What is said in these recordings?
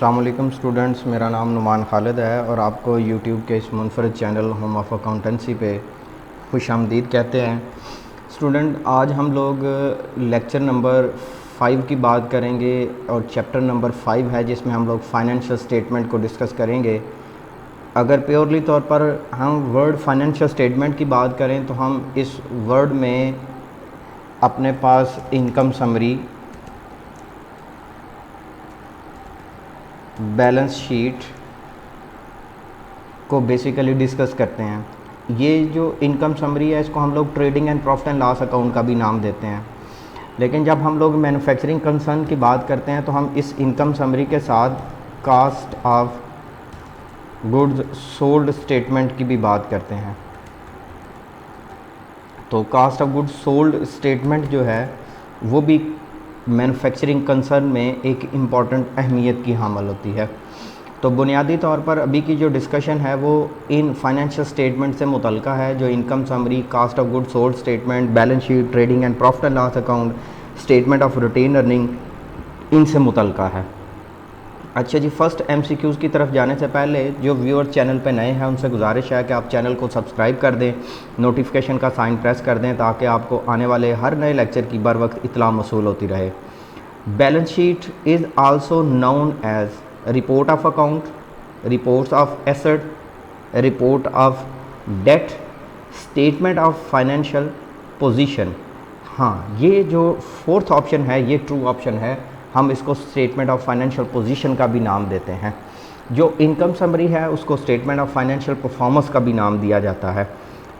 अस्सलाम वालेकुम स्टूडेंट्स, मेरा नाम नुमान खालिद है और आपको यूट्यूब के इस मुनफरद चैनल होम ऑफ अकाउंटेंसी पे खुशामदीद कहते हैं। स्टूडेंट, आज हम लोग लेक्चर नंबर 5 की बात करेंगे और चैप्टर नंबर 5 है जिसमें हम लोग फाइनेंशियल स्टेटमेंट को डिस्कस करेंगे। अगर प्योरली तौर पर हम वर्ड फाइनेंशियल स्टेटमेंट की बात करें तो हम इस वर्ड में अपने पास इनकम समरी, बैलेंस शीट को बेसिकली डिस्कस करते हैं। ये जो इनकम समरी है इसको हम लोग trading and profit and loss account का भी नाम देते हैं। लेकिन जब हम लोग मैन्युफैक्चरिंग कंसर्न की बात करते हैं तो हम इस इनकम समरी के साथ cost of goods sold statement की भी बात करते हैं। तो cost of goods sold statement जो है वो भी मैन्युफैक्चरिंग कंसर्न में एक इम्पॉर्टेंट अहमियत की हामिल होती है। तो बुनियादी तौर पर अभी की जो डिस्कशन है वो इन फाइनेंशियल स्टेटमेंट से मुतल्लिका है, जो income summary, cost of goods sold statement, balance sheet, trading and profit and loss account, statement of retain earning, इनसे मुतल्लिका है। अच्छा जी, फर्स्ट MCQs की तरफ जाने से पहले जो व्यूअर चैनल पे नए हैं उनसे गुजारिश है कि आप चैनल को सब्सक्राइब कर दें, नोटिफिकेशन का साइन प्रेस कर दें ताकि आपको आने वाले हर नए लेक्चर की बर वक्त इत्तला मौसूल होती रहे। Balance sheet is also known as report of account, reports of asset, report of debt, statement of financial position. हाँ, ये जो फोर्थ ऑप्शन है ये ट्रू ऑप्शन है, हम इसको स्टेटमेंट ऑफ फाइनेंशियल पोजीशन का भी नाम देते हैं। जो इनकम समरी है उसको स्टेटमेंट ऑफ फाइनेंशियल परफॉर्मेंस का भी नाम दिया जाता है।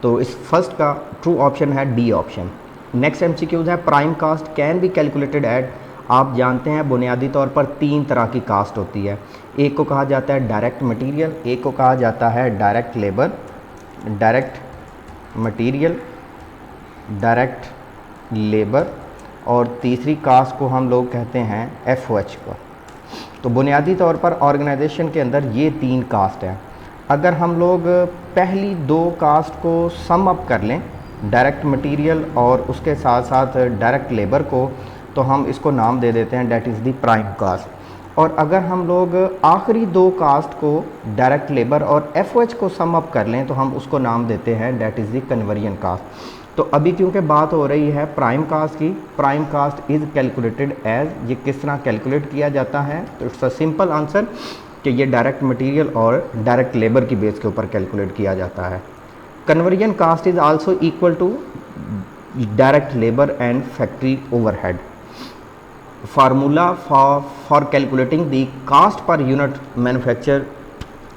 तो इस फर्स्ट का ट्रू ऑप्शन है डी ऑप्शन। नेक्स्ट MCQs है prime cost can be calculated at. आप जानते हैं बुनियादी तौर पर 3 तरह की कास्ट होती है। एक को कहा जाता है डायरेक्ट मटेरियल, एक को कहा जाता है direct labour, direct material, direct labour, और तीसरी कास्ट को हम लोग कहते हैं FOH को। तो बुनियादी तौर पर ऑर्गेनाइजेशन के अंदर ये 3 कास्ट हैं। अगर हम लोग पहली 2 कास्ट को सम अप कर लें, डायरेक्ट मटेरियल और उसके साथ साथ डायरेक्ट लेबर को, तो हम इसको नाम दे देते हैं that is the prime cost. और अगर हम लोग आखिरी 2 कास्ट को डायरेक्ट लेबर और FOH को सम अप कर लें तो हम उसको नाम देते हैं that is the conversion cost. तो अभी क्योंकि बात हो रही है प्राइम कास्ट की, prime cost is calculated as, ये किस तरह कैलकुलेट किया जाता है? तो इट्स अ सिंपल आंसर कि ये डायरेक्ट मटेरियल और डायरेक्ट लेबर की बेस के ऊपर कैलकुलेट किया जाता है। Conversion cost is also equal to direct labour and factory overhead. Formula for calculating the cost per unit manufacture,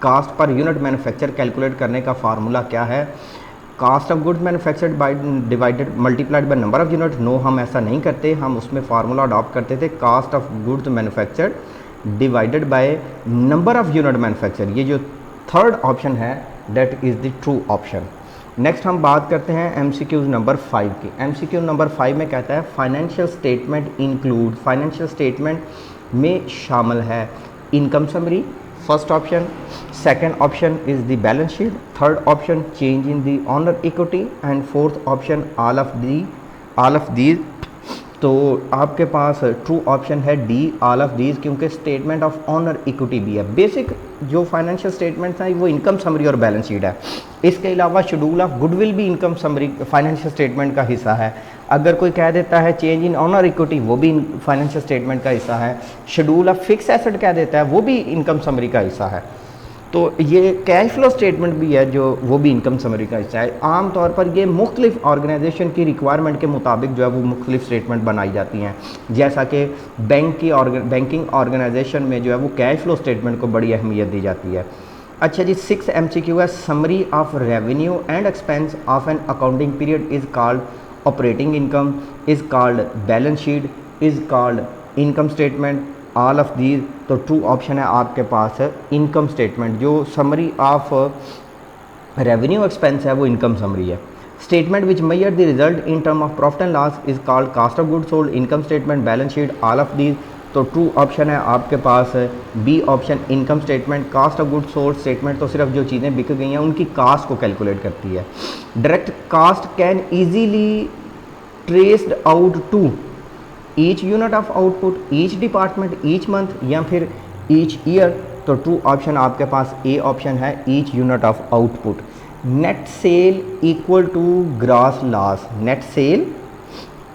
cost per unit manufacture calculate करने का फार्मूला क्या है? Cost of goods manufactured by divided multiplied by number of unit. No, हम ऐसा नहीं करते, हम उसमें फार्मूला अडॉप्ट करते थे cost of goods manufactured divided by number of unit manufacture. ये जो थर्ड ऑप्शन है that is the true option. Next हम बात करते हैं MCQs नंबर 5 की। MCQ नंबर 5 में कहता है financial statement include, financial statement में शामिल है income summary, first option, second option is the balance sheet, third option change in the honour equity and fourth option all of these. तो आपके पास true option है D, all of these, क्योंकि statement of honour equity भी है। Basic जो financial statements हैं वो income summary और बैलेंस शीट है। इसके अलावा शेड्यूल ऑफ गुडविल भी इनकम समरी फाइनेंशियल स्टेटमेंट का हिस्सा है। अगर कोई कह देता है चेंज इन ऑनर इक्विटी, वो भी फाइनेंशियल स्टेटमेंट का हिस्सा है। शेड्यूल ऑफ फिक्स एसेट कह देता है, वो भी इनकम समरी का हिस्सा है। तो ये कैश फ्लो स्टेटमेंट भी है जो वो भी इनकम समरी का हिस्सा है। आम तौर पर ये मुख्तलिफ ऑर्गेनाइजेशन की रिक्वायरमेंट के मुताबिक जो है वो मुख्तलिफ स्टेटमेंट बनाई जाती हैं। जैसा कि बैंकिंग ऑर्गेनाइजेशन में जो है वो कैश फ्लो स्टेटमेंट को बड़ी अहमियत दी जाती है। अच्छा जी, 6 MCQ है summary of revenue and expense of an accounting period is called operating income, is called balance sheet, is called income statement, all of these. तो ट्रू ऑप्शन है आपके पास है इनकम स्टेटमेंट। जो समरी ऑफ रेवेन्यू एक्सपेंस है वो income summary है। Statement which measure the result in term of profit and loss is called cost of goods sold, income statement, balance sheet, all of these. तो true option है आपके पास B option, income statement. Cost of goods sold statement तो सिर्फ जो चीज़ें बिक गई हैं उनकी कास्ट को कैलकुलेट करती है। Direct cost can easily traced out to each unit of output, each department, each month, या फिर ईच ईयर, तो ट्रू ऑप्शन आपके पास ए ऑप्शन है, each unit of output. Net sale equal to gross loss, net sale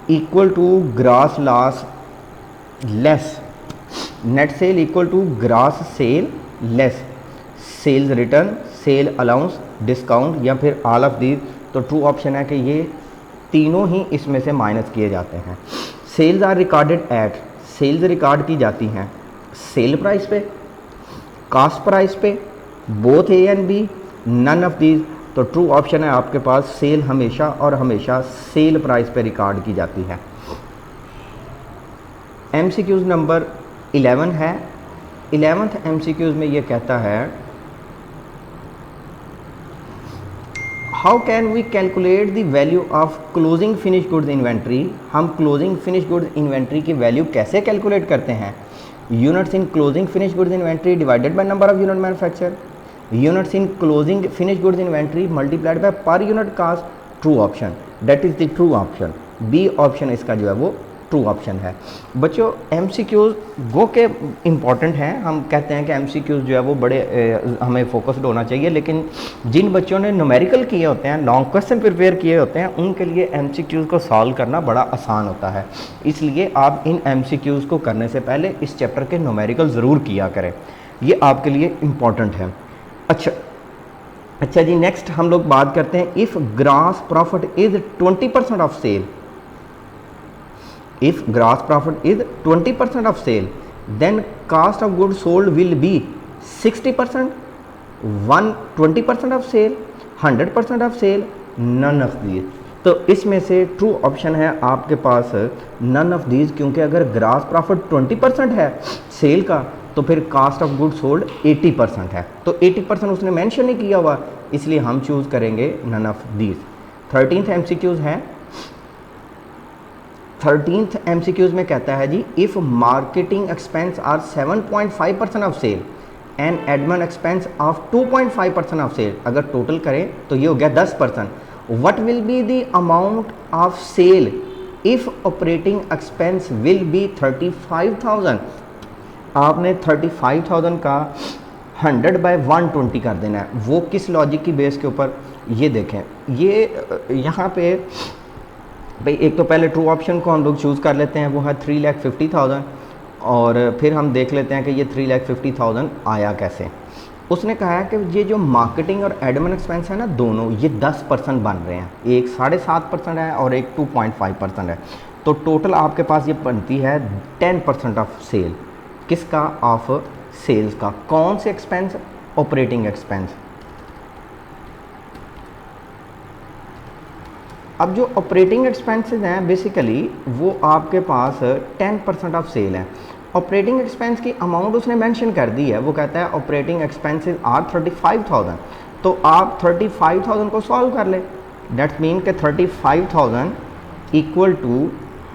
equal to gross loss less, net sale equal to gross sale less sales return, sale allowance, discount या फिर all of these. तो true option है कि ये तीनों ही इसमें से minus किए जाते हैं। Sales are recorded at, sales record की जाती हैं सेल प्राइस पे, कास्ट प्राइस पे, both A and B, none of these. तो ट्रू ऑप्शन है आपके पास सेल हमेशा और हमेशा सेल प्राइस पे रिकॉर्ड की जाती है। एमसीक्यूज नंबर 11 है। 11th एमसीक्यूज में ये कहता है how can we calculate the value of closing finish goods inventory. हम क्लोजिंग फिनिश गुड्स इन्वेंट्री की वैल्यू कैसे कैलकुलेट करते हैं। Units in closing finish goods inventory divided by number of unit manufacture, units in closing finish goods inventory multiplied by per unit cost. True option, that is the true option, B option इसका जो है वो true option है। बच्चों MCQs गो के important हैं, हम कहते हैं कि एमसीक्यूज जो है वो बड़े हमें फोकस्ड होना चाहिए, लेकिन जिन बच्चों ने न्यूमेरिकल किए होते हैं, लॉन्ग क्वेश्चन प्रिपेयर किए होते हैं, उनके लिए एमसीक्यूज को सॉल्व करना बड़ा आसान होता है। इसलिए आप इन एमसीक्यूज को करने से पहले इस चैप्टर के न्यूमेरिकल ज़रूर किया करें, ये आपके लिए इम्पॉर्टेंट है। अच्छा जी, नेक्स्ट हम लोग बात करते हैं if gross profit is 20% of sale. If gross profit is 20% of sale, then cost of goods sold will be 60%, 120% of sale, 100% of sale, none of these। तो इसमें से ट्रू ऑप्शन है आपके पास नन ऑफ दीज, क्योंकि अगर grass profit 20% है cell का तो फिर कास्ट ऑफ गुड सोल्ड 80% है, तो 80% उसने मेंशन नहीं किया हुआ, इसलिए हम चूज़ करेंगे none of these. 13th MCQs है। 13th एमसीक्यूज में कहता है जी if marketing expense are 7.5% of sale and admin expense of 2.5% of sale, अगर टोटल करें तो ये हो गया 10%। What will be the amount of sale if operating expense will be 35,000। आपने 35,000 का 100/120 कर देना है। वो किस लॉजिक की बेस के ऊपर, ये देखें, ये यहाँ पे भाई एक तो पहले ट्रू ऑप्शन को हम लोग चूज़ कर लेते हैं, वो है 3,50,000, और फिर हम देख लेते हैं कि ये 3,50,000 आया कैसे। उसने कहा है कि ये जो मार्केटिंग और एडमिन एक्सपेंस है ना, दोनों ये 10% बन रहे हैं, एक 7.5% है और एक 2.5% है, तो टोटल आपके पास ये बनती है 10% ऑफ सेल। किसका? ऑफ सेल्स का। कौन से एक्सपेंस? Operating expense. अब जो ऑपरेटिंग एक्सपेंसेस हैं बेसिकली वो आपके पास 10% ऑफ सेल है। ऑपरेटिंग एक्सपेंस की अमाउंट उसने मेंशन कर दी है, वो कहता है ऑपरेटिंग एक्सपेंसेस आर 35,000, तो आप 35,000 को सॉल्व कर ले। दैट्स मीन कि 35,000 इक्वल टू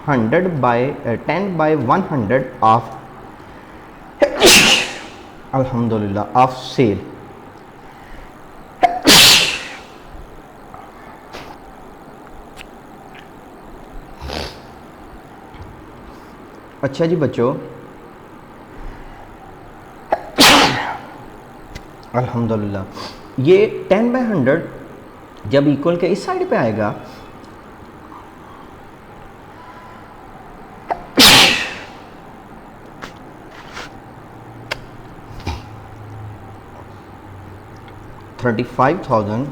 10/100 ऑफ अल्हम्दुलिल्लाह ऑफ सेल। अच्छा जी बच्चों, अल्हम्दुलिल्लाह ये 10/100 जब इक्वल के इस साइड पे आएगा $35,000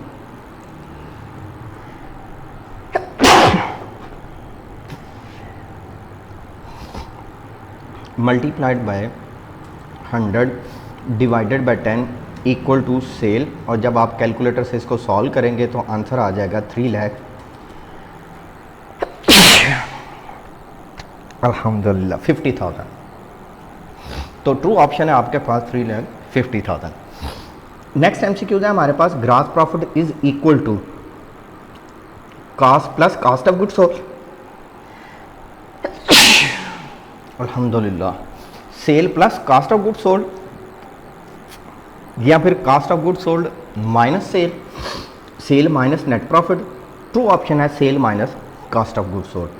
multiplied by 100 divided by 10 equal to sale, और जब आप कैलकुलेटर से इसको सॉल्व करेंगे तो आंसर आ जाएगा 3 लाख अल्हम्दुलिल्लाह 50,000। तो ट्रू ऑप्शन है आपके पास 3,50,000। नेक्स्ट एमसीक्यूज है हमारे पास, gross profit is equal to cost plus cost of goods sold. अल्हम्दुलिल्लाह sale plus cost of goods sold, या फिर cost of goods sold minus sale, sale minus net profit. True option है sale minus cost of goods sold.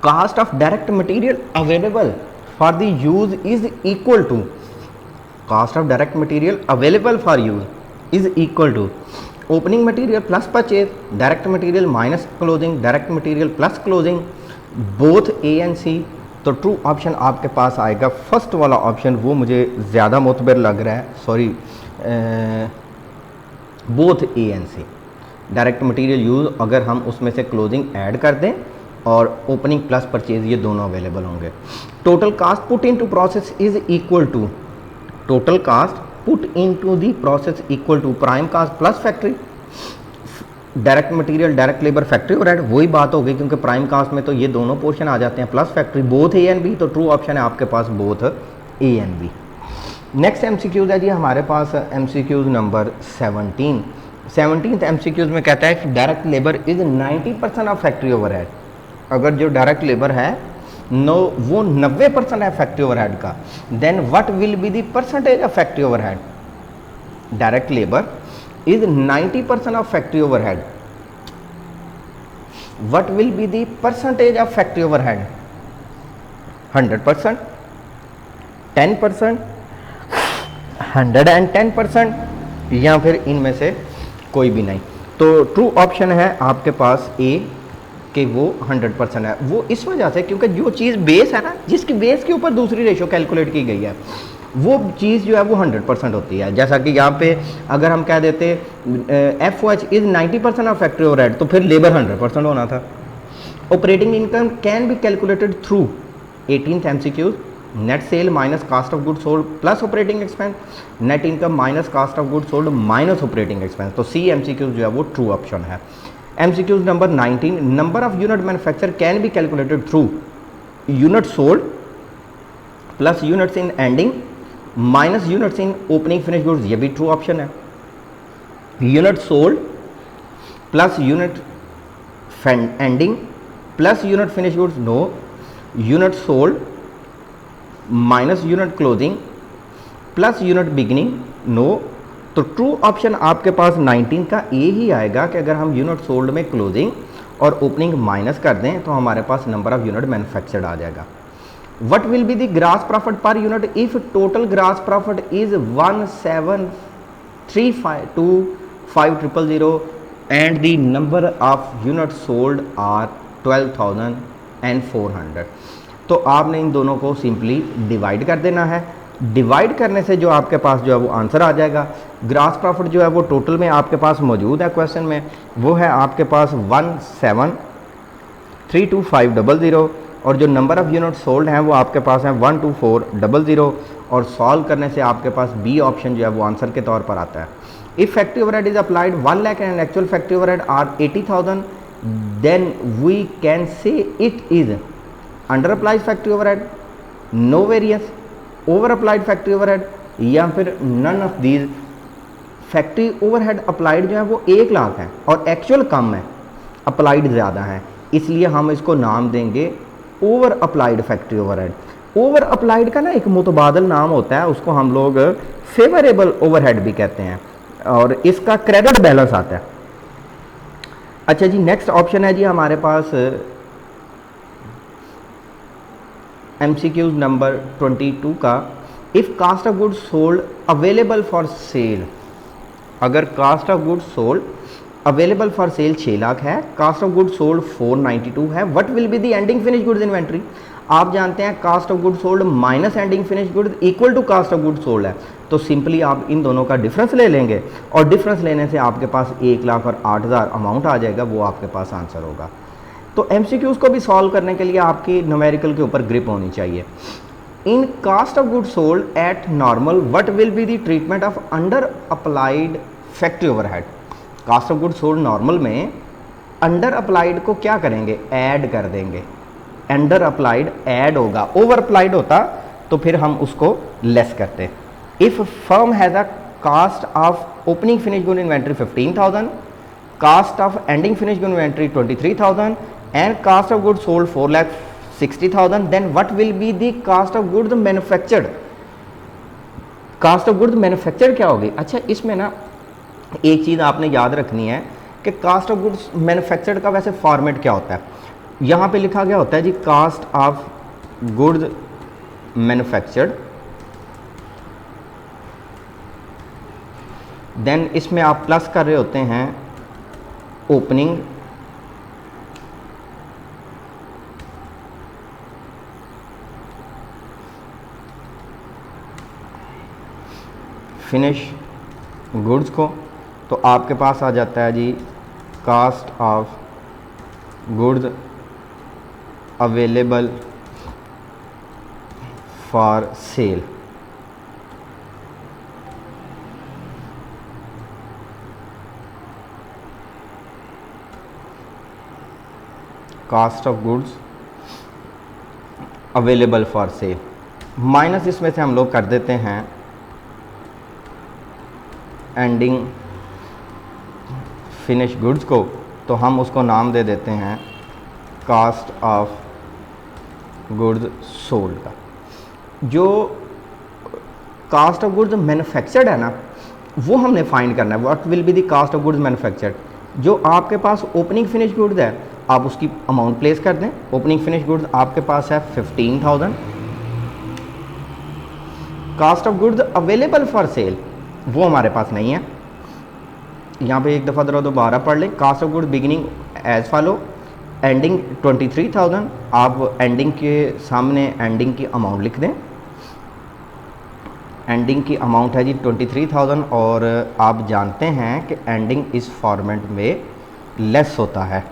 Cost of direct material available for the use is equal to cost of direct material available for use is equal to opening material plus purchase, direct material minus closing, direct material plus closing, both A and C। तो true option आपके पास आएगा first वाला option, वो मुझे ज़्यादा मोतबर लग रहा है, sorry, both A and C। Direct material use अगर हम उसमें से क्लोजिंग ऐड कर दें और ओपनिंग प्लस परचेज ये दोनों अवेलेबल होंगे। Total cost put into process is equal to total cost put into the process equal to prime cost plus factory, direct material direct labour factory overhead, वही बात हो गई क्योंकि प्राइम कास्ट में तो ये दोनों पोर्शन आ जाते हैं plus factory, both A and B. तो ट्रू ऑप्शन है आपके पास both A and B. Next MCQs है जी हमारे पास एमसीक्यूज नंबर 17 एमसीक्यूज में कहता है direct labour is 90% of factory overhead. अगर जो डायरेक्ट लेबर है वो 90% है फैक्ट्री ओवरहेड का, then what will be the percentage of factory overhead. Direct labour is 90% of factory overhead, what will be the percentage of factory overhead? 100%, 10%, 110% या फिर इनमें से कोई भी नहीं। तो ट्रू ऑप्शन है आपके पास ए कि वो 100% है। वो इस वजह से क्योंकि जो चीज़ बेस है ना, जिसकी बेस के ऊपर दूसरी रेशो कैलकुलेट की गई है, वो चीज़ जो है वो 100% होती है। जैसा कि यहाँ पे अगर हम कह देते FOH is 90% of factory overhead, तो फिर लेबर 100% होना था। Operating income can be calculated through 18th MCQ, net sale minus cost of good sold plus operating expense, net income minus cost of good sold minus operating expense. तो C MCQ जो है वो true option है। MCQ number 19, number of unit manufacture can be calculated through unit sold plus units in ending minus units in opening finish goods, ये भी true option है। Unit sold plus unit ending plus unit finish goods, no. Unit sold minus unit closing plus unit beginning, no. तो true option आपके पास 19 का ए ही आएगा कि अगर हम यूनिट सोल्ड में क्लोजिंग और ओपनिंग माइनस कर दें तो हमारे पास नंबर ऑफ यूनिट मैन्युफैक्चर्ड आ जाएगा। What will be the gross profit per unit if total gross profit is 1735250 and the number of unit sold are 12,400। तो आपने इन दोनों को सिंपली डिवाइड कर देना है। डिवाइड करने से जो आपके पास जो है वो आंसर आ जाएगा। ग्रास प्रॉफिट जो है वो टोटल में आपके पास मौजूद है क्वेश्चन में, वो है आपके पास 1732500 और जो नंबर ऑफ यूनिट सोल्ड हैं वो आपके पास है 12400 और सॉल्व करने से आपके पास बी ऑप्शन जो है वो आंसर के तौर पर आता है। If factory overhead is applied 1 lakh and actual factory overhead are 80,000 then we can say it is under applied factory overhead, no variance, over applied factory overhead या फिर none of these. Factory overhead applied जो है वो 1 लाख है और actual कम है, applied ज़्यादा है, इसलिए हम इसको नाम देंगे over applied factory overhead. Over applied का ना एक मुतबादल नाम होता है, उसको हम लोग फेवरेबल ओवरहेड भी कहते हैं और इसका क्रेडिट बैलेंस आता है। अच्छा जी, नेक्स्ट ऑप्शन है जी हमारे पास MCQ नंबर 22 का, if cost of goods sold available for sale. अगर cost of goods sold available for sale 6 lakh है, कास्ट ऑफ गुड्स सोल्ड 492 है, what will be the ending finish goods inventory? आप जानते हैं cost of goods sold minus ending finish goods equal to cost of goods sold है, तो simply आप इन दोनों का डिफरेंस ले लेंगे और डिफरेंस लेने से आपके पास 1 लाख और 8,000 अमाउंट आ जाएगा, वो आपके पास आंसर होगा। तो MCQs को भी सॉल्व करने के लिए आपकी न्यूमेरिकल के ऊपर ग्रिप होनी चाहिए। In cost of goods sold at normal what will be the treatment of under applied factory overhead? Cost of goods sold normal में अंडर अप्लाइड को क्या करेंगे? ऐड कर देंगे। अंडर अप्लाइड ऐड होगा, ओवर अप्लाइड होता तो फिर हम उसको लेस करते। If firm has a cost of opening finish good inventory 15,000, cost of ending finish good inventory 23,000 and cost of goods sold 4,60,000, then what will be the cost of goods manufactured? cost of goods manufactured क्या होगी? अच्छा, इसमें ना एक चीज़ आपने याद रखनी है कि कास्ट ऑफ गुड्स मैन्युफैक्चर्ड का वैसे फॉर्मेट क्या होता है। यहाँ पे लिखा गया होता है जी cost of goods manufactured, then इसमें आप प्लस कर रहे होते हैं ओपनिंग फिनिश गुड्स को, तो आपके पास आ जाता है जी cost of goods available for sale. Cost of goods available for sale minus इसमें से हम लोग कर देते हैं एंडिंग फिनिश गुड्स को, तो हम उसको नाम दे देते हैं कास्ट ऑफ गुड्स सोल्ड का। जो कास्ट ऑफ गुड्स मैन्युफैक्चर्ड है ना, वो हमने फाइंड करना है, what will be the cost of goods manufactured. जो आपके पास ओपनिंग फिनिश गुड्स है, आप उसकी अमाउंट प्लेस कर दें। ओपनिंग फिनिश गुड्स आपके पास है 15,000। Cost of goods available for sale वो हमारे पास नहीं है। यहाँ पे एक दफ़ा दोबारा पढ़ लें। Cost of goods beginning as follow, ending 23,000। आप एंडिंग के सामने एंडिंग की अमाउंट लिख दें। एंडिंग की अमाउंट है जी 23,000, और आप जानते हैं कि एंडिंग इस फॉर्मेट में लेस होता है।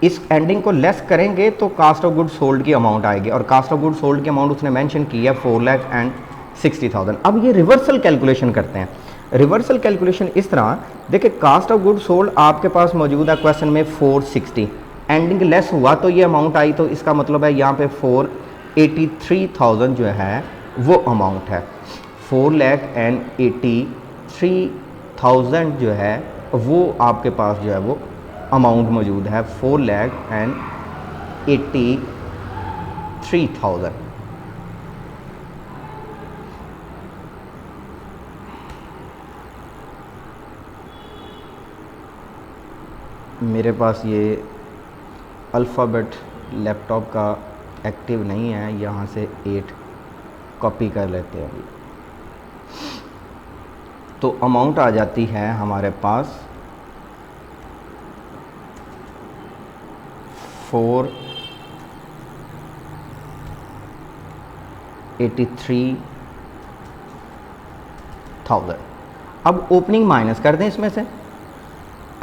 इस एंडिंग को लेस करेंगे तो कास्ट ऑफ गुड्स सोल्ड की अमाउंट आएगी, और कास्ट ऑफ गुड्स सोल्ड की अमाउंट उसने मेंशन की है 4,60,000। अब ये रिवर्सल कैलकुलेशन करते हैं। रिवर्सल कैलकुलेशन इस तरह देखिए, कास्ट ऑफ गुड्स सोल्ड आपके पास मौजूद है क्वेश्चन में 460, एंडिंग लेस हुआ तो ये अमाउंट आई, तो इसका मतलब है यहाँ पे 483,000 जो है वो अमाउंट है। 4,83,000 जो है वो आपके पास जो है वो अमाउंट मौजूद है, 4,83,000। मेरे पास ये अल्फ़ाबेट लैपटॉप का एक्टिव नहीं है, यहाँ से 8 कॉपी कर लेते हैं अभी। तो अमाउंट आ जाती है हमारे पास 483,000। अब ओपनिंग माइनस कर दें इसमें से।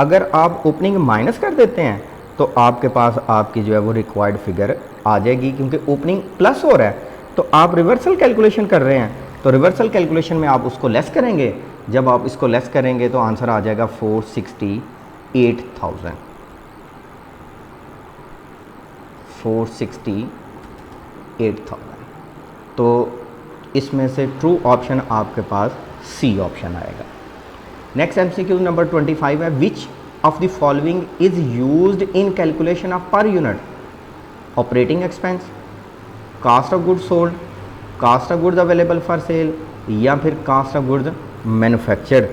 अगर आप ओपनिंग माइनस कर देते हैं तो आपके पास आपकी जो है वो रिक्वायर्ड फिगर आ जाएगी, क्योंकि ओपनिंग प्लस हो रहा है। तो आप रिवर्सल कैलकुलेशन कर रहे हैं, तो रिवर्सल कैलकुलेशन में आप उसको लेस करेंगे। जब आप इसको लेस करेंगे तो आंसर आ जाएगा 468,000। 468,000। तो इसमें से ट्रू ऑप्शन आपके पास सी ऑप्शन आएगा। नेक्स्ट एमसीक्यू नंबर 25 है, which of the following is used in calculation of per unit? Operating expense, cost of goods sold, cost of goods available for sale, या फिर कास्ट ऑफ गुड्स मैन्युफैक्चर्ड।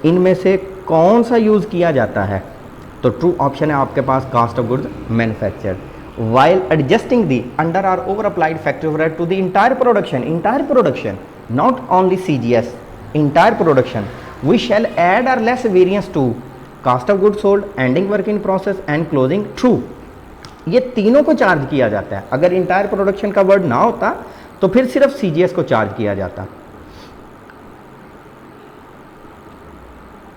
इनमें से कौन सा use किया जाता है? तो ट्रू ऑप्शन है आपके पास cost of goods manufactured. while adjusting the under or over applied factory overhead to the entire production, not only CGS, entire production, we shall add or less variance to cost of goods sold, ending work in process and closing true। ये तीनों को charge किया जाता है। अगर entire production का word ना होता तो फिर सिर्फ CGS को चार्ज किया जाता।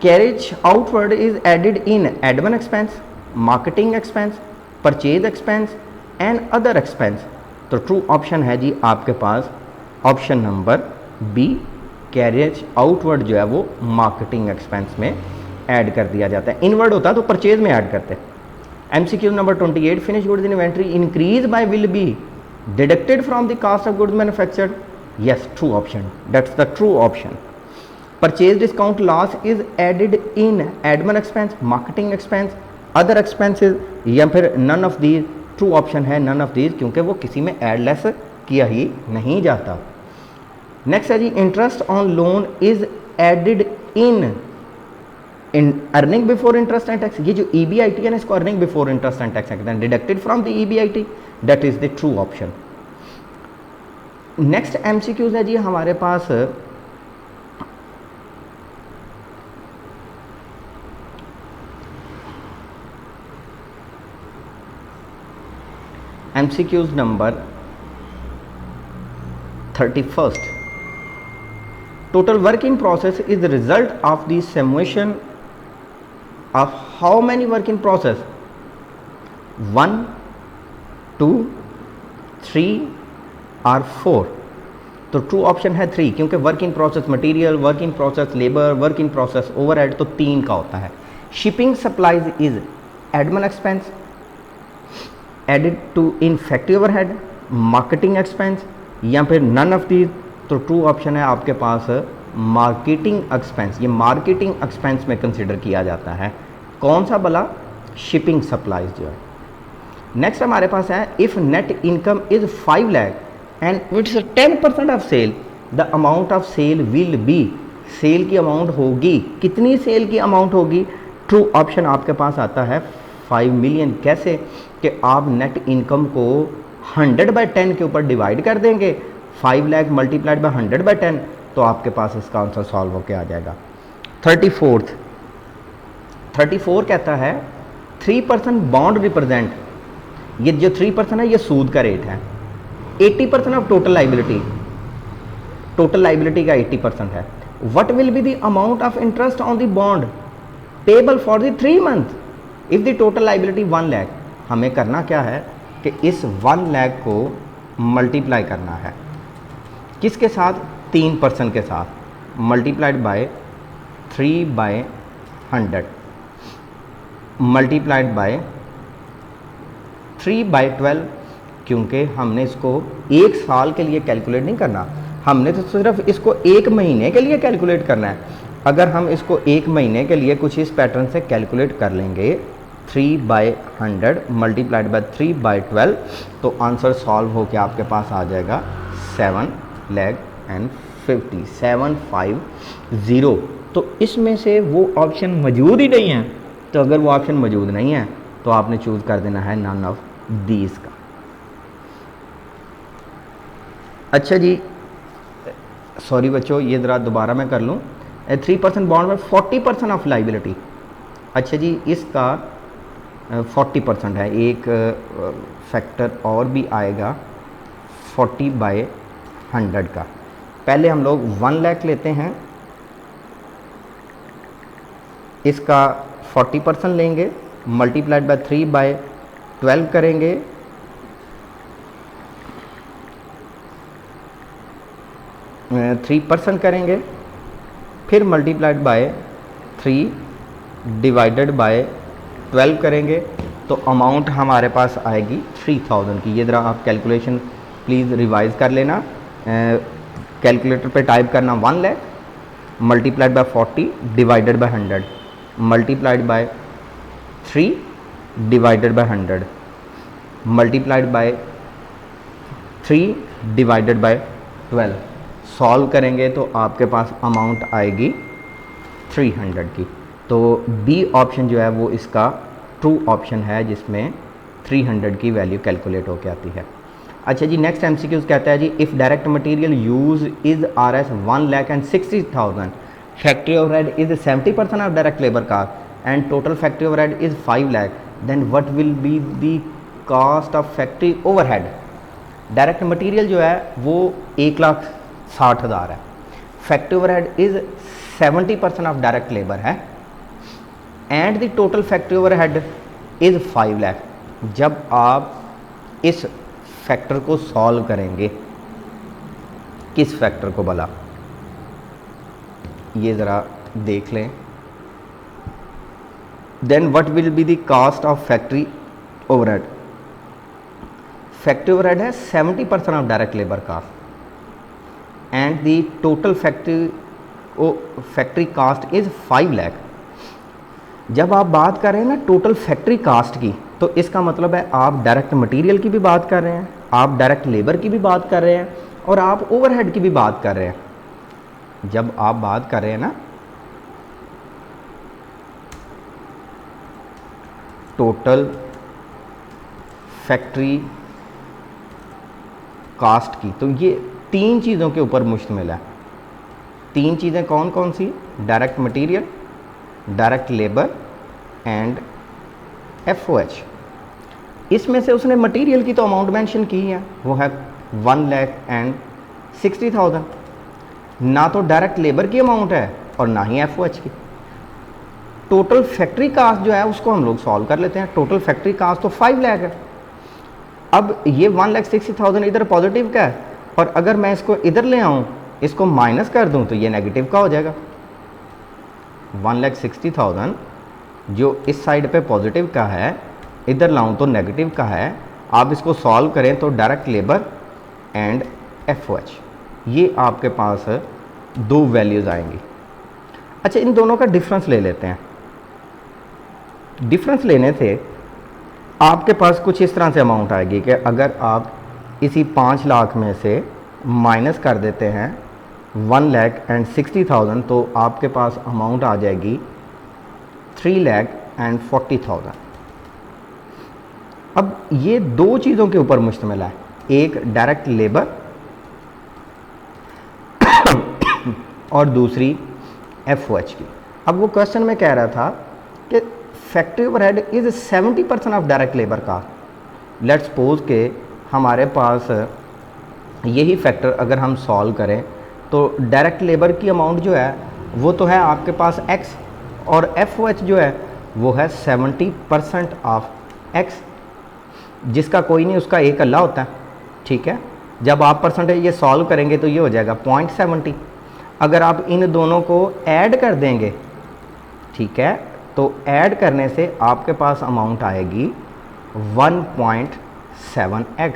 Carriage outward is added in admin expense, marketing expense, purchase expense and other expense. तो ट्रू ऑप्शन है जी आपके पास option number B, carriage outward जो है वो मार्केटिंग एक्सपेंस में ऐड कर दिया जाता है। इनवर्ड होता तो परचेज में ऐड करते। MCQ number 28, finish goods in inventory increase by will be deducted from the cost of goods manufactured. Yes, true option, that's the true option. Purchase discount loss is added in admin expense, marketing expense, other expenses, या फिर none of these. True option है none of these, क्योंकि वो किसी में add less किया ही नहीं जाता। नेक्स्ट है जी, interest on loan is added in earning before interest and tax. ये जो EBIT है ना, इसको earning before interest and tax कहते हैं, deducted from the EBIT, that is the true option. Next MCQs है जी हमारे पास MCQs number 31st. Total work in process is the result of the summation of how many work in process? 1, 2, 3 और 4. तो true option है 3, क्योंकि work in process material, work in process labour, work in process overhead, तो 3 का होता है. Shipping supplies is admin expense added to in factory overhead, marketing expense, या फिर नन ऑफ दी. तो ट्रू ऑप्शन है आपके पास मार्केटिंग एक्सपेंस. ये मार्केटिंग एक्सपेंस में कंसिडर किया जाता है. कौन सा भला? शिपिंग सप्लाईज जो है. नेक्स्ट हमारे पास है if net income is 5 lakh and it's 10% of sale, the amount of sale will be. Sale की अमाउंट होगी, कितनी सेल की अमाउंट होगी? ट्रू ऑप्शन आपके पास आता है 5 मिलियन. कैसे? कि आप नेट इनकम को 100/10 के ऊपर डिवाइड कर देंगे. 5 लाख मल्टीप्लाइड बाय 100/10, तो आपके पास इसका आंसर सॉल्व होकर आ जाएगा. 34 कहता है 3% बॉन्ड रिप्रेजेंट. ये जो 3% है ये सूद का रेट है. 80% of total liability, total liability का 80% है. What will be the amount of interest on the bond payable for the 3 month if the total liability 1 lakh. हमें करना क्या है कि इस 1 लाख को मल्टीप्लाई करना है. किसके साथ? 3% के साथ. मल्टीप्लाइड बाय 3/100 मल्टीप्लाइड बाय 3/12, क्योंकि हमने इसको 1 साल के लिए कैलकुलेट नहीं करना, हमने तो सिर्फ इसको 1 महीने के लिए कैलकुलेट करना है. अगर हम इसको 1 महीने के लिए कुछ इस पैटर्न से कैलकुलेट कर लेंगे 3/100 मल्टीप्लाइड बाय 3/12, तो आंसर सॉल्व होकर आपके पास आ जाएगा 7,50,750. तो इसमें से वो ऑप्शन मौजूद ही नहीं है. तो अगर वो ऑप्शन मौजूद नहीं है तो आपने चूज़ कर देना है नन ऑफ दीज का. अच्छा जी, सॉरी बच्चों, ये ज़रा दोबारा मैं कर लूँ. 3% बॉन्ड में 40% ऑफ लाइबिलिटी. अच्छा जी, इसका 40% है. एक फैक्टर और भी आएगा 40/100 का. पहले हम लोग 1 लाख लेते हैं, इसका 40% लेंगे, मल्टीप्लाइड बाय 3/12 करेंगे, में 3% करेंगे, फिर मल्टीप्लाइड बाय 3 डिवाइडेड बाय 12 करेंगे, तो अमाउंट हमारे पास आएगी 3000 की. ये ज़रा आप कैलकुलेशन प्लीज़ रिवाइज़ कर लेना. कैलकुलेटर पे टाइप करना 1 lakh multiplied by 40 divided by 100 multiplied by 3 divided by 100 multiplied by 3 divided by 12. Solve करेंगे तो आपके पास अमाउंट आएगी 300 की. तो बी ऑप्शन जो है वो इसका ट्रू ऑप्शन है, जिसमें 300 की वैल्यू कैलकुलेट होकर आती है. अच्छा जी, नेक्स्ट एमसीक्यूज कहता है जी if direct material use is RS 1,60,000, factory overhead is 70% of direct labour cost and total factory overhead is 5 lakh, then what will be the cost of factory overhead. Direct material जो है वो 1,60,000 है. Factory overhead is 70% of direct labour है and the total factory overhead is 5 lakh. जब आप इस factor को solve करेंगे, किस फैक्टर को भला, ये ज़रा देख लें. Then what will be the cost of factory overhead. Factory overhead है 70% of direct labour cost and the total factory cost is 5 lakh. जब आप बात कर रहे हैं ना टोटल फैक्ट्री कास्ट की, तो इसका मतलब है आप डायरेक्ट मटेरियल की भी बात कर रहे हैं, आप डायरेक्ट लेबर की भी बात कर रहे हैं, और आप ओवरहेड की भी बात कर रहे हैं. जब आप बात कर रहे हैं ना टोटल फैक्ट्री कास्ट की, तो ये तीन चीज़ों के ऊपर मुश्तमिल है। तीन चीज़ें कौन कौन सी? Direct material, direct labour and FOH। इसमें से उसने मटेरियल की तो अमाउंट मेंशन की है, वो है 1,60,000। ना तो डायरेक्ट लेबर की अमाउंट है और ना ही FOH की। टोटल फैक्ट्री कास्ट जो है उसको हम लोग सॉल्व कर लेते हैं। टोटल फैक्ट्री कास्ट तो 5 लाख है। अब ये 1,60,000 इधर पॉजिटिव का है, और अगर मैं इसको इधर ले आऊँ, इसको माइनस कर दूँ, तो ये नेगेटिव का हो जाएगा। 1,60,000 जो इस साइड पे पॉजिटिव का है, इधर लाऊं तो नेगेटिव का है। आप इसको सॉल्व करें तो डायरेक्ट लेबर एंड FOH, ये आपके पास दो वैल्यूज़ आएंगी। अच्छा, इन दोनों का डिफरेंस ले लेते हैं। डिफरेंस लेने से आपके पास कुछ इस तरह से अमाउंट आएगी कि अगर आप इसी 5 लाख में से माइनस कर देते हैं 1,60,000, तो आपके पास अमाउंट आ जाएगी 3,40,000। अब ये दो चीज़ों के ऊपर मुश्तमिल है, एक डायरेक्ट लेबर और दूसरी FOH की। अब वो क्वेश्चन में कह रहा था कि factory overhead is 70% of direct labour का। लेट्स सपोज के हमारे पास यही फैक्टर अगर हम सॉल्व करें तो डायरेक्ट लेबर की अमाउंट जो है वो तो है आपके पास X, और FOH जो है वो है 70% ऑफ X, जिसका कोई नहीं, उसका एक अल्लाह होता है। ठीक है, जब आप परसेंटेज ये सॉल्व करेंगे तो ये हो जाएगा 0.70। अगर आप इन दोनों को ऐड कर देंगे, ठीक है, तो ऐड करने से आपके पास अमाउंट आएगी 1.7x,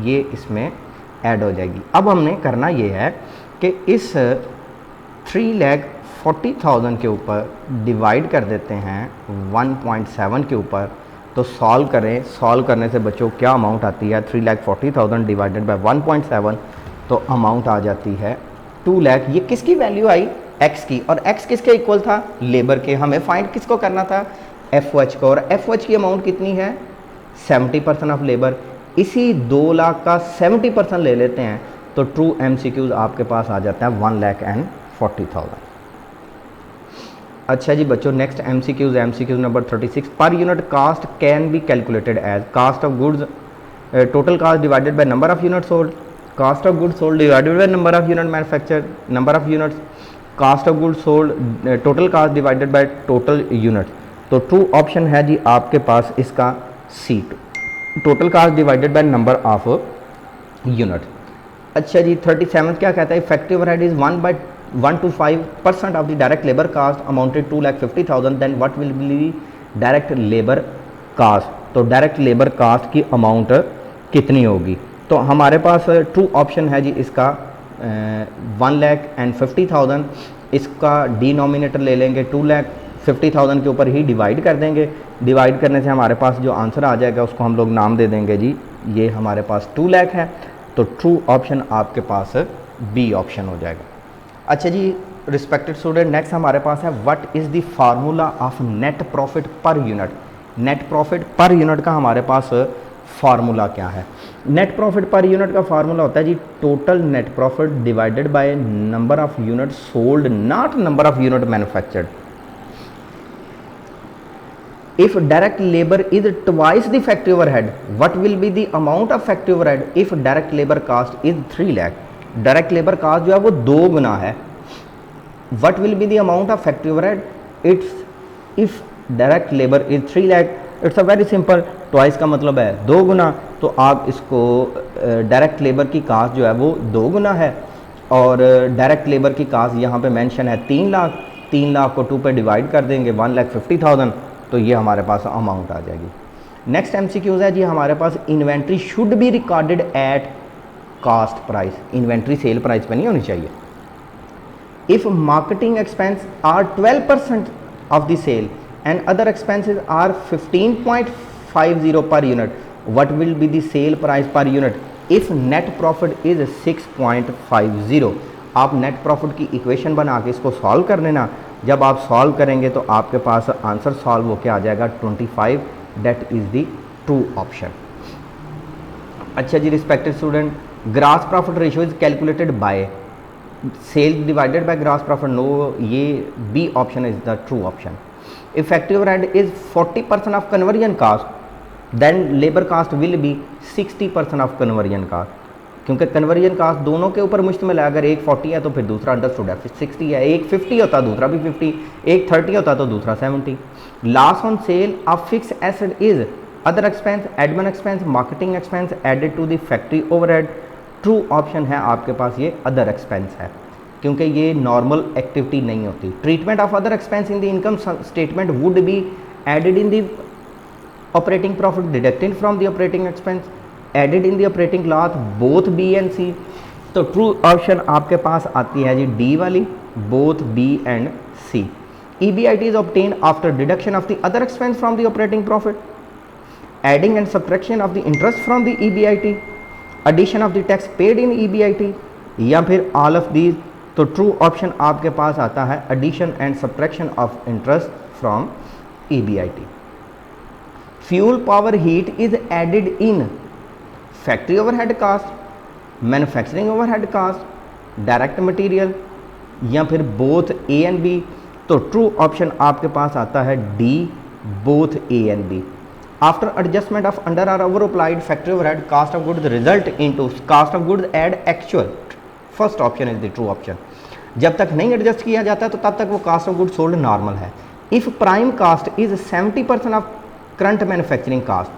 ये इसमें ऐड हो जाएगी। अब हमने करना ये है कि इस 3,40,000 के ऊपर डिवाइड कर देते हैं 1.7 के ऊपर, तो सॉल्व करें। सॉल्व करने से बच्चों क्या अमाउंट आती है? 3,40,000 डिवाइडेड बाय 1.7, तो अमाउंट आ जाती है 2 लाख। ये किसकी वैल्यू आई? X की। और X किसके इक्वल था? लेबर के। हमें फाइंड किसको करना था? FOH को। और FOH की अमाउंट कितनी है? 70% ऑफ लेबर। इसी 2 लाख का 70% ले लेते हैं तो ट्रू MCQs आपके पास आ जाता है 1,40,000। अच्छा जी बच्चों, next MCQ number 36। Per unit cost can be calculated as cost of goods, total cost divided by number of unit sold, cost of goods sold divided by number of unit manufactured, number of units, cost of goods sold, total cost divided by total unit. तो true option है जी आपके पास इसका C, total cost divided by number of unit. अच्छा जी 37 क्या कहता है? Effective overhead is 1 to 5% of the direct labour cost amounted 2,50,000, then what will be direct labour cost. तो डायरेक्ट लेबर कास्ट की अमाउंट कितनी होगी? तो हमारे पास ट्रू ऑप्शन है जी इसका 1,50,000। इसका डिनोमिनेटर ले लेंगे 2,50,000 के ऊपर ही डिवाइड कर देंगे। डिवाइड करने से हमारे पास जो आंसर आ जाएगा उसको हम लोग नाम दे देंगे जी, ये हमारे पास 2 लाख है। तो ट्रू ऑप्शन आपके पास B ऑप्शन हो जाएगा। अच्छा जी रिस्पेक्टेड स्टूडेंट, नेक्स्ट हमारे पास है what is the formula of net profit per unit. Net profit per unit का हमारे पास फार्मूला क्या है? नेट प्रॉफिट पर यूनिट का फार्मूला होता है जी total net profit divided by number of unit sold, not number of unit manufactured. If direct labor is twice the factory overhead, what will be the amount of factory overhead? If direct labor cost is 3 lakh, direct labor cost जो है वो 2 गुना है। What will be the amount of factory overhead? It's if direct labor is 3 lakh, it's a very simple, twice का मतलब है 2 गुना। तो आप इसको डायरेक्ट लेबर की कास्ट जो है वो 2 गुना है, और डायरेक्ट लेबर की कास्ट यहाँ पे मेंशन है 3 लाख। 3 लाख को 2 पे डिवाइड कर देंगे 1,50,000, तो ये हमारे पास अमाउंट आ जाएगी। नेक्स्ट MCQs है जी हमारे पास inventory should be recorded at cost price. Inventory sale price पे नहीं होनी चाहिए। If marketing expense are 12% of the sale and other expenses are 15.50 per unit, what will be the sale price per unit if net profit is 6.50। आप net profit की equation बना के इसको solve कर लेना। जब आप सॉल्व करेंगे तो आपके पास आंसर सॉल्व होकर आ जाएगा 25, that is the true option. अच्छा जी respected student, gross profit ratio is calculated by sale divided by gross profit, no, ये B option is the true option. Effective overhead is 40% of conversion cost, then labour cost will be 60% of conversion cost, क्योंकि conversion cost दोनों के ऊपर मुश्तमिल है. अगर एक 40 है तो फिर दूसरा अंडरस्टूड है 60 है, एक 50 होता दूसरा भी 50, एक 30 होता तो दूसरा 70. Loss on sale of fix asset is other expense, admin expense, marketing expense added to the factory overhead. True option है आपके पास ये अदर एक्सपेंस है, क्योंकि ये नॉर्मल एक्टिविटी नहीं होती. Treatment of other expense in the income statement would be added in the operating profit, deducted from the operating expense, added in the operating loss, both B and C. तो true option आपके पास आती है जी D वाली, both B and C. EBIT is obtained after deduction of the other expense from the operating profit, adding and subtraction of the interest from the EBIT, addition of the tax paid in EBIT, या फिर all of these. तो true option आपके पास आता है addition and subtraction of interest from EBIT. Fuel power heat is added in factory overhead cost, manufacturing overhead cost, direct material, या फिर both A and B. तो ट्रू ऑप्शन आपके पास आता है D, both A and B. After adjustment of under or over applied factory overhead cost of goods result into cost of goods at actual. First option is the true option. जब तक नहीं adjust किया जाता तो तब तक वो cost of goods sold normal है. If prime cost is 70% of current manufacturing cost,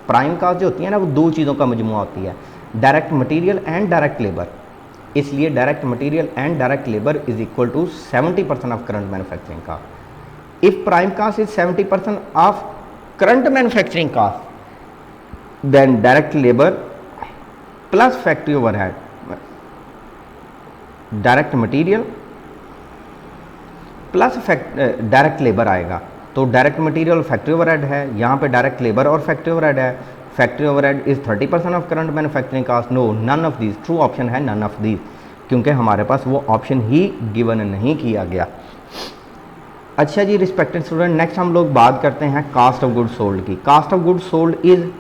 prime cost जो होती है ना वो दो चीज़ों का मजमुआ होती है, direct material and direct labour. इसलिए direct material and direct labour is equal to 70% of current manufacturing cost. If prime cost is 70% of current manufacturing cost, then direct labour plus factory overhead, direct material plus direct labour आएगा. तो direct material factory overhead है, यहाँ पे direct labour और factory overhead है. Factory overhead is 30% of current manufacturing cost. No, none of these. True option है none of these, क्योंकि हमारे पास वो ऑप्शन ही गिवन नहीं किया गया. अच्छा जी रिस्पेक्टेड स्टूडेंट, नेक्स्ट हम लोग बात करते हैं कास्ट ऑफ गुड्स सोल्ड की. Cost of goods sold is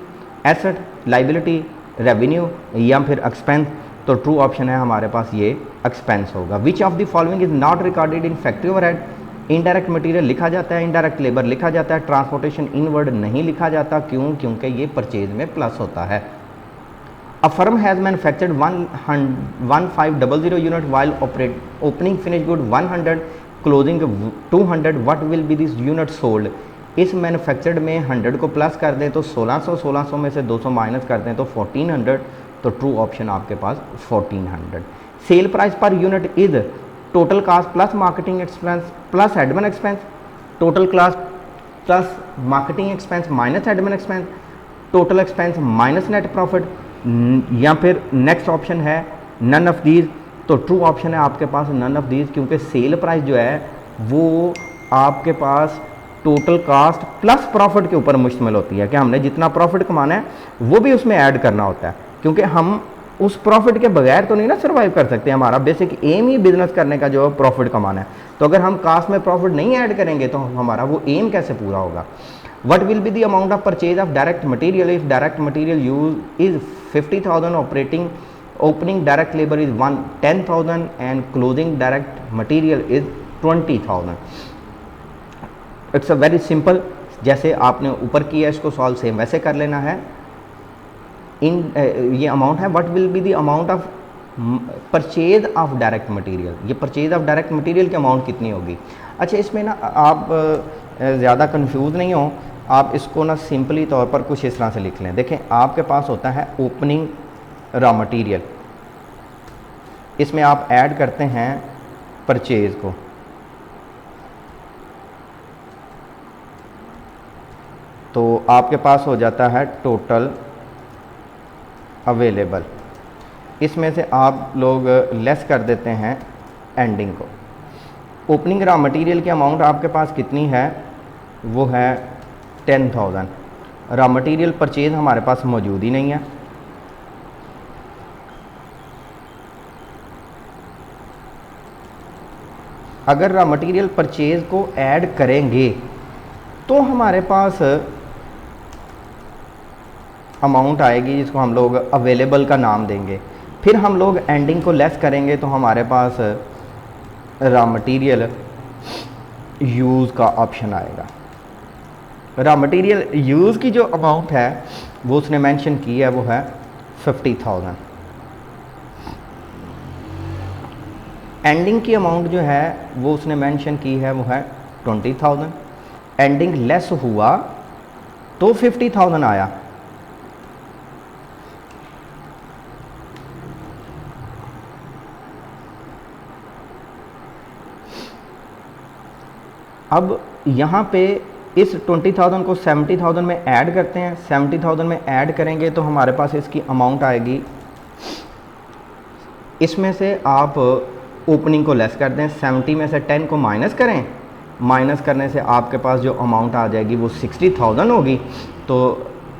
asset, liability, revenue या फिर एक्सपेंस. तो ट्रू ऑप्शन है हमारे पास ये एक्सपेंस होगा. विच of the following is not recorded in factory overhead. Indirect material लिखा जाता है, इनडायरेक्ट लेबर लिखा जाता है, ट्रांसपोर्टेशन इनवर्ड नहीं लिखा जाता. क्यों? क्योंकि ये परचेज में प्लस होता है. A firm has manufactured 1500 unit while opening finish good 100, closing 200. What will B this unit sold. इस मैन्युफैक्चर्ड में 100 को प्लस कर दें तो 1600 में से 200 माइनस कर दें तो 1400. तो ट्रू ऑप्शन आपके पास 1400. Cell price per unit is total cast plus marketing expense plus admin expense, total cast plus marketing expense minus admin expense, total expense minus net profit, या फिर नेक्स्ट ऑप्शन है none of these. तो true option है आपके पास none of these, क्योंकि sale price जो है वो आपके पास टोटल कास्ट प्लस प्रॉफिट के ऊपर मुश्तमिल होती है कि हमने जितना प्रॉफिट कमाना है वो भी उसमें ऐड करना होता है, क्योंकि हम उस प्रॉफिट के बगैर तो नहीं ना सर्वाइव कर सकते. हमारा बेसिक एम ही बिजनेस करने का जो प्रॉफिट कमाना है. तो अगर हम कास्ट में प्रॉफिट नहीं ऐड करेंगे तो हमारा वो एम कैसे पूरा होगा. What will be the amount of purchase of direct material if direct material use is 50,000, opening direct labour is 10,000 and closing direct material is 20,000. It's a very simple. जैसे आपने ऊपर किया इसको सॉल्व सेम वैसे कर लेना है. इन ये अमाउंट है. What will be the amount of purchase of direct material. ये परचेज ऑफ डायरेक्ट मटेरियल की अमाउंट कितनी होगी. अच्छा, इसमें ना आप ज़्यादा कंफ्यूज नहीं हो, आप इसको ना सिंपली तौर पर कुछ इस तरह से लिख लें. देखें, आपके पास होता है ओपनिंग रॉ मटेरियल, इसमें आप ऐड करते हैं परचेज को, तो आपके पास हो जाता है टोटल अवेलेबल. इसमें से आप लोग लेस कर देते हैं एंडिंग को. ओपनिंग रॉ मटेरियल की अमाउंट आपके पास कितनी है, वो है 10,000. रॉ मटेरियल परचेज हमारे पास मौजूद ही नहीं है. अगर रॉ मटेरियल परचेज को ऐड करेंगे तो हमारे पास अमाउंट आएगी जिसको हम लोग अवेलेबल का नाम देंगे. फिर हम लोग एंडिंग को लेस करेंगे तो हमारे पास रॉ मटेरियल यूज़ का ऑप्शन आएगा। रॉ मटेरियल यूज़ की जो अमाउंट है वो उसने मेंशन की है, वो है 50,000। एंडिंग की अमाउंट जो है वो उसने मेंशन की है, वो है 20,000। एंडिंग लेस हुआ तो 50,000 आया। अब यहाँ पे इस 20,000 को 70,000 में ऐड करते हैं। 70,000 में ऐड करेंगे तो हमारे पास इसकी अमाउंट आएगी। इसमें से आप ओपनिंग को लेस कर दें, 70 में से 10 को माइनस करें, माइनस करने से आपके पास जो अमाउंट आ जाएगी वो 60,000 होगी। तो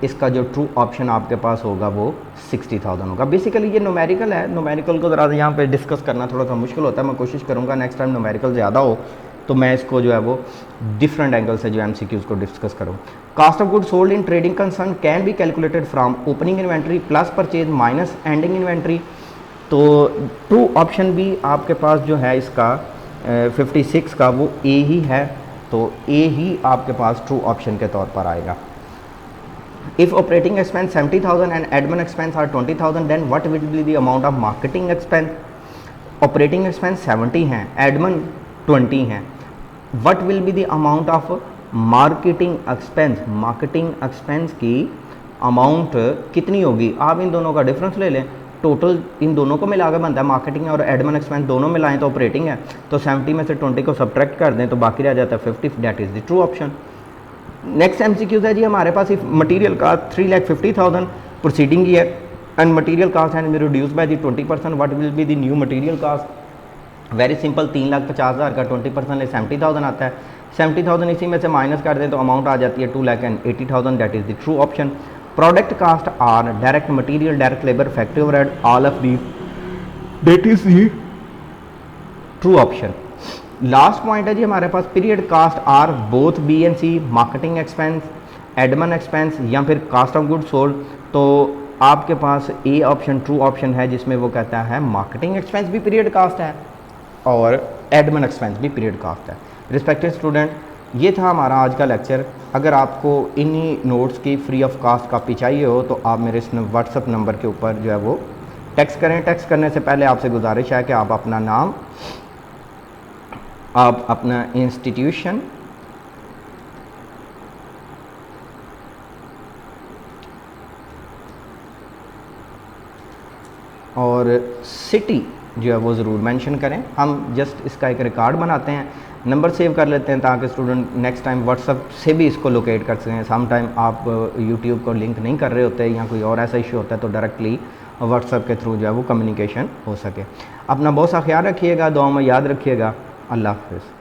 इसका जो ट्रू ऑप्शन आपके पास होगा वो 60,000 होगा। बेसिकली ये न्यूमेरिकल है, न्यूमेरिकल को ज़रा यहाँ पे डिस्कस करना थोड़ा सा मुश्किल होता है। मैं कोशिश करूँगा नेक्स्ट टाइम न्यूमेरिकल ज़्यादा हो तो मैं इसको जो है वो डिफरेंट एंगल से जो MCQs को डिस्कस करूँ। Cost of good sold in trading concern can be calculated from opening inventory plus purchase minus ending inventory. तो ट्रू ऑप्शन भी आपके पास जो है इसका 56 का वो ए ही है, तो ए ही आपके पास ट्रू ऑप्शन के तौर पर आएगा। If operating expense 70,000 and admin expense are 20,000 then what will be the amount of marketing expense. Operating expense 70 हैं, एडमिन 20 हैं, what will be the amount of marketing expense. Marketing expense की amount कितनी होगी, आप इन दोनों का डिफरेंस ले लें। टोटल इन दोनों को मिलाकर बनता है मार्केटिंग और एडमिन एक्सपेंस, दोनों मिलाएं तो ऑपरेटिंग है। तो 70 में से 20 को सब्ट्रैक्ट कर दें तो बाकी रह जाता है 50, that is the true option. Next MCQs है जी हमारे पास। If material cost 3,50,000 proceeding year and material cost and reduce by the 20%, what will be the new material cost. Very simple, 3,50,000 का 20% 70,000 आता है। 70,000 इसी में से माइनस कर दें तो अमाउंट आ जाती है 2,80,000, that is the true option. Product cost are direct material, direct labour, factory overhead, all of these, that is the true option. Last point है जी हमारे पास, period cost are both B and C, marketing expense, admin expense या फिर cost of good sold. तो आपके पास A option true option है जिसमें वो कहता है मार्केटिंग एक्सपेंस भी पीरियड कास्ट है और एडमिन एक्सपेंस भी पीरियड कास्ट है। रिस्पेक्टेड स्टूडेंट, ये था हमारा आज का लेक्चर। अगर आपको इन्हीं नोट्स की फ्री ऑफ कास्ट कॉपी चाहिए हो तो आप मेरे इस व्हाट्सअप नंबर के ऊपर जो है वो टेक्स्ट करें। टेक्स्ट करने से पहले आपसे गुजारिश है कि आप अपना नाम, आप अपना इंस्टीट्यूशन और सिटी जो है वो ज़रूर मेंशन करें। हम जस्ट इसका एक रिकॉर्ड बनाते हैं, नंबर सेव कर लेते हैं ताकि स्टूडेंट नेक्स्ट टाइम व्हाट्सअप से भी इसको लोकेट कर सकें। सम टाइम आप यूट्यूब को लिंक नहीं कर रहे होते या कोई और ऐसा इशू होता है तो डायरेक्टली व्हाट्सअप के थ्रू जो है वो कम्युनिकेशन हो सके। अपना बहुत सा ख्याल रखिएगा, दुआ में याद रखिएगा। अल्लाह हाफ़िज़।